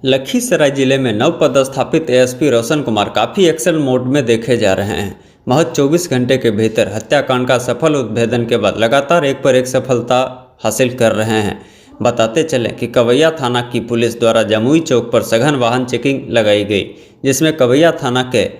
लखीसराय जिले में नव पदस्थापित एएसपी रोशन कुमार काफ़ी एक्शन मोड में देखे जा रहे हैं। महज 24 घंटे के भीतर हत्याकांड का सफल उद्भेदन के बाद लगातार एक पर एक सफलता हासिल कर रहे हैं। बताते चलें कि कवैया थाना की पुलिस द्वारा जमुई चौक पर सघन वाहन चेकिंग लगाई गई, जिसमें कवैया थाना के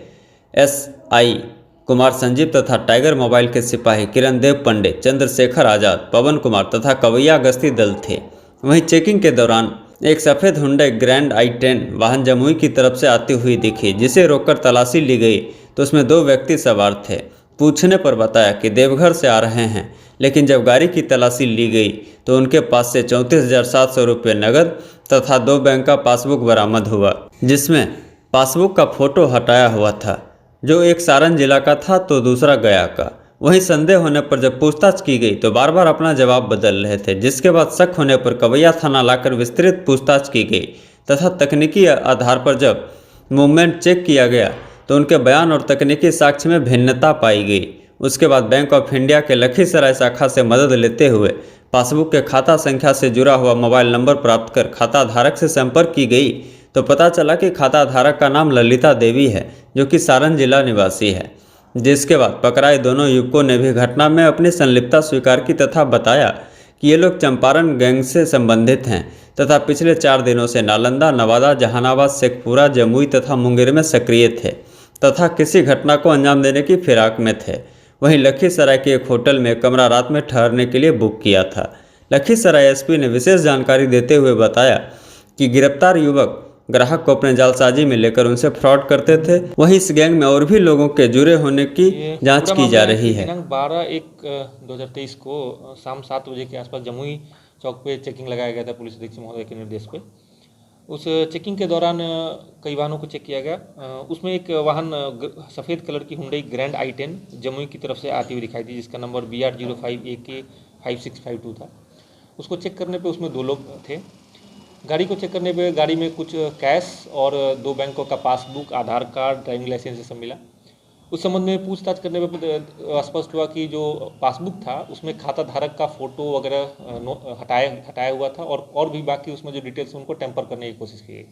एसआई कुमार संजीव तथा टाइगर मोबाइल के सिपाही किरण देव पंडित, चंद्रशेखर आज़ाद, पवन कुमार तथा कवैया गश्ती दल थे। वहीं चेकिंग के दौरान एक सफ़ेद हुंडई ग्रैंड i10 वाहन जमुई की तरफ से आती हुई दिखी, जिसे रोककर तलाशी ली गई तो उसमें 2 व्यक्ति सवार थे। पूछने पर बताया कि देवघर से आ रहे हैं, लेकिन जब गाड़ी की तलाशी ली गई तो उनके पास से 34,700 रुपये नकद तथा 2 बैंक का पासबुक बरामद हुआ, जिसमें पासबुक का फोटो हटाया हुआ था, जो एक सारण जिला का था तो दूसरा गया का। वहीं संदेह होने पर जब पूछताछ की गई तो बार बार अपना जवाब बदल रहे थे, जिसके बाद शक होने पर कवैया थाना लाकर विस्तृत पूछताछ की गई तथा तकनीकी आधार पर जब मूवमेंट चेक किया गया तो उनके बयान और तकनीकी साक्ष्य में भिन्नता पाई गई। उसके बाद बैंक ऑफ इंडिया के लखीसराय शाखा से मदद लेते हुए पासबुक के खाता संख्या से जुड़ा हुआ मोबाइल नंबर प्राप्त कर खाता धारक से संपर्क की गई तो पता चला कि खाता धारक का नाम ललिता देवी है, जो कि सारण जिला निवासी है। जिसके बाद पकड़ाए दोनों युवकों ने भी घटना में अपनी संलिप्तता स्वीकार की तथा बताया कि ये लोग चंपारण गैंग से संबंधित हैं तथा पिछले 4 दिनों से नालंदा, नवादा, जहानाबाद, शेखपुरा, जमुई तथा मुंगेर में सक्रिय थे तथा किसी घटना को अंजाम देने की फिराक में थे। वहीं लखीसराय के एक होटल में कमरा रात में ठहरने के लिए बुक किया था। लखीसराय एसपी ने विशेष जानकारी देते हुए बताया कि गिरफ्तार युवक ग्राहक को अपने जालसाजी में लेकर उनसे फ्रॉड करते थे। वहीं इस गैंग में और भी लोगों के जुड़े होने की जांच की जा रही है। दिनांक 12/1/2023 को शाम 7 बजे के आसपास जमुई चौक पे चेकिंग लगाया गया था पुलिस अधीक्षक महोदय के निर्देश पे। उस चेकिंग के दौरान कई वाहनों को चेक किया गया। उसमें एक वाहन सफ़ेद कलर की हुंडई ग्रैंड i10 जमुई की तरफ से आती हुई दिखाई दी, जिसका नंबर BR05AK5652 था। उसको चेक करने पे उसमें 2 लोग थे। गाड़ी को चेक करने पे गाड़ी में कुछ कैश और 2 बैंकों का पासबुक, आधार कार्ड, ड्राइविंग लाइसेंस ये सब मिला। उस संबंध में पूछताछ करने पे स्पष्ट हुआ कि जो पासबुक था उसमें खाता धारक का फ़ोटो वगैरह हटाया हुआ था और भी बाकी उसमें जो डिटेल्स उनको टेम्पर करने की कोशिश की गई।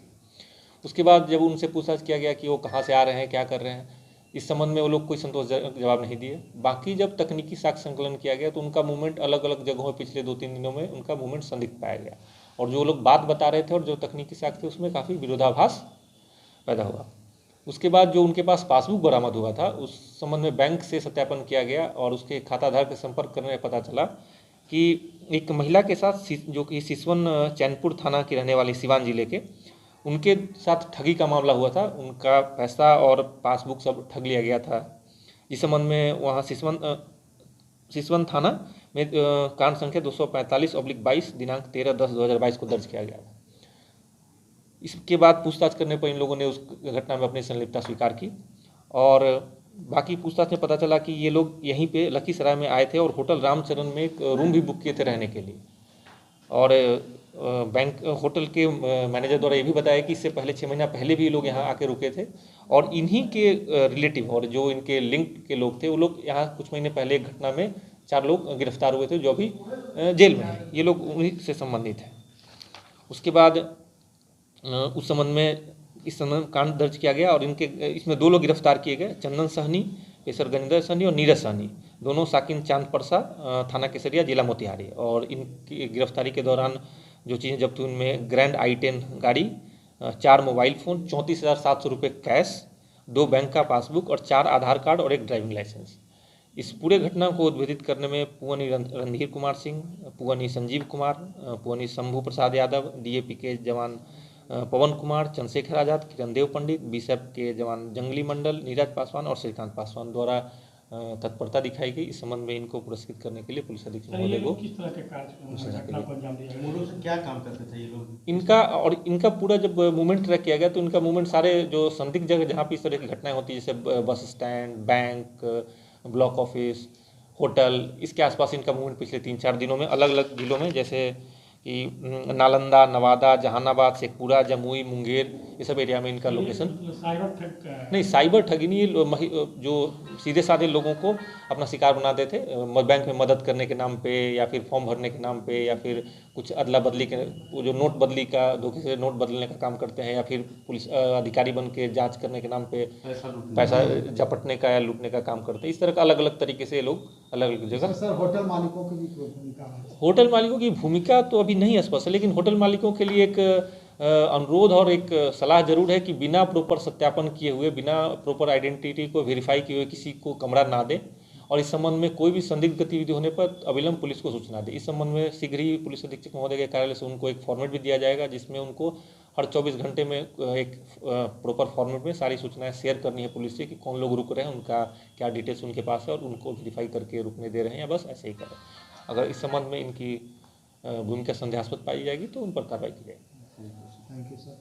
उसके बाद जब उनसे पूछताछ किया गया कि वो कहाँ से आ रहे हैं, क्या कर रहे हैं, इस संबंध में वो लोग कोई संतोषजनक जवाब नहीं दिए। बाकी जब तकनीकी साक्ष्य संकलन किया गया तो उनका मूवमेंट अलग अलग जगहों में पिछले 2-3 दिनों में उनका मूवमेंट संदिग्ध पाया गया और जो लोग बात बता रहे थे और जो तकनीकी साक्ष्य थे उसमें काफ़ी विरोधाभास पैदा हुआ। उसके बाद जो उनके पास पासबुक बरामद हुआ था उस संबंध में बैंक से सत्यापन किया गया और उसके खाताधारक से संपर्क करने में पता चला कि एक महिला के साथ जो कि सिसवन चैनपुर थाना की रहने वाली सिवान जिले के, उनके साथ ठगी का मामला हुआ था। उनका पैसा और पासबुक सब ठग लिया गया था। इस संबंध में वहाँ सिसवन थाना में कांड संख्या 245/22 दिनांक 13/10/2022 को दर्ज किया गया था। इसके बाद पूछताछ करने पर इन लोगों ने उस घटना में अपनी संलिप्तता स्वीकार की और बाकी पूछताछ में पता चला कि ये लोग यहीं पे लखीसराय में आए थे और होटल रामचरण में एक रूम भी बुक किए थे रहने के लिए। और बैंक होटल के मैनेजर द्वारा ये भी बताया कि इससे पहले 6 महीना पहले भी ये लोग यहाँ आके रुके थे और इन्हीं के रिलेटिव और जो इनके लिंक के लोग थे वो लोग यहाँ कुछ महीने पहले एक घटना में 4 लोग गिरफ्तार हुए थे जो अभी जेल में हैं। ये लोग उन्हीं से संबंधित हैं। उसके बाद उस संबंध में इस संबंध कांड दर्ज किया गया और इसमें 2 लोग गिरफ्तार किए गए, चंदन सहनी, पेशर गजेंद्र सहनी और नीरज सहनी, दोनों साकिन चांद परसा, थाना केसरिया, जिला मोतिहारी। और इनकी गिरफ्तारी के दौरान जो चीज़ें जब्त हुई उनमें ग्रैंड i10 गाड़ी, 4 मोबाइल फ़ोन, 34,700 रुपये कैश, 2 बैंक का पासबुक और 4 आधार कार्ड और 1 ड्राइविंग लाइसेंस। इस पूरे घटना को उद्भेदित करने में पुअनी रणधीर कुमार सिंह, पुअनी संजीव कुमार, पुअनी शंभू प्रसाद यादव, DAP के जवान पवन कुमार, चंद्रशेखर आज़ाद, किरण देव पंडित, BSF के जवान जंगली मंडल, नीरज पासवान और श्रीकांत पासवान द्वारा तत्परता दिखाई गई। इस संबंध में इनको पुरस्कृत करने के लिए पुलिस अधीक्षक महोदय को किस तरह के कार्य मूलों से क्या काम करते थे ये लोग? इनका पूरा जब मूवमेंट ट्रैक किया गया तो इनका मूवमेंट सारे जो संदिग्ध जगह जहाँ पे इस तरह की घटनाएं होती है, जैसे bus stand, bank, block office, hotel, इसके आसपास इनका मूवमेंट पिछले 3-4 दिनों में अलग अलग जिलों में, जैसे कि नालंदा, नवादा, जहानाबाद, शेखपुरा, जमुई, मुंगेर, ये सब एरिया में इनका लोकेशन। साइबर ठग नहीं, साइबर ठगी नहीं, जो सीधे साधे लोगों को अपना शिकार बनाते थे, बैंक में मदद करने के नाम पे, या फिर फॉर्म भरने के नाम पे, या फिर कुछ अदला बदली के, वो जो नोट बदली का, धोखे से नोट बदलने का काम करते हैं, या फिर पुलिस अधिकारी बन के जाँच करने के नाम पे पैसा झपटने का या लूटने का काम करते हैं। इस तरह का अलग अलग तरीके से लोग अलग अलग जगह। सर होटल मालिकों की भी कोई भूमिका है? होटल मालिकों की भूमिका तो अभी नहीं स्पष्ट है, लेकिन होटल मालिकों के लिए एक अनुरोध और एक सलाह जरूर है कि बिना प्रॉपर सत्यापन किए हुए, बिना प्रॉपर आइडेंटिटी को वेरीफाई किए हुए किसी को कमरा ना दें, और इस संबंध में कोई भी संदिग्ध गतिविधि होने पर अविलंब पुलिस को सूचना दें। इस संबंध में शीघ्र ही पुलिस अधीक्षक महोदय के कार्यालय से उनको एक फॉर्मेट भी दिया जाएगा, जिसमें उनको हर 24 घंटे में एक प्रॉपर फॉर्मेट में सारी सूचनाएं शेयर करनी है पुलिस से, कि कौन लोग रुक रहे हैं, उनका क्या डिटेल्स उनके पास है, और उनको वेरीफाई करके रुकने दे रहे हैं, या बस ऐसे ही कर रहे हैं। अगर इस संबंध में इनकी भूमिका संदेहास्पद पाई जाएगी तो उन पर कार्रवाई की जाएगी। Thank you sir.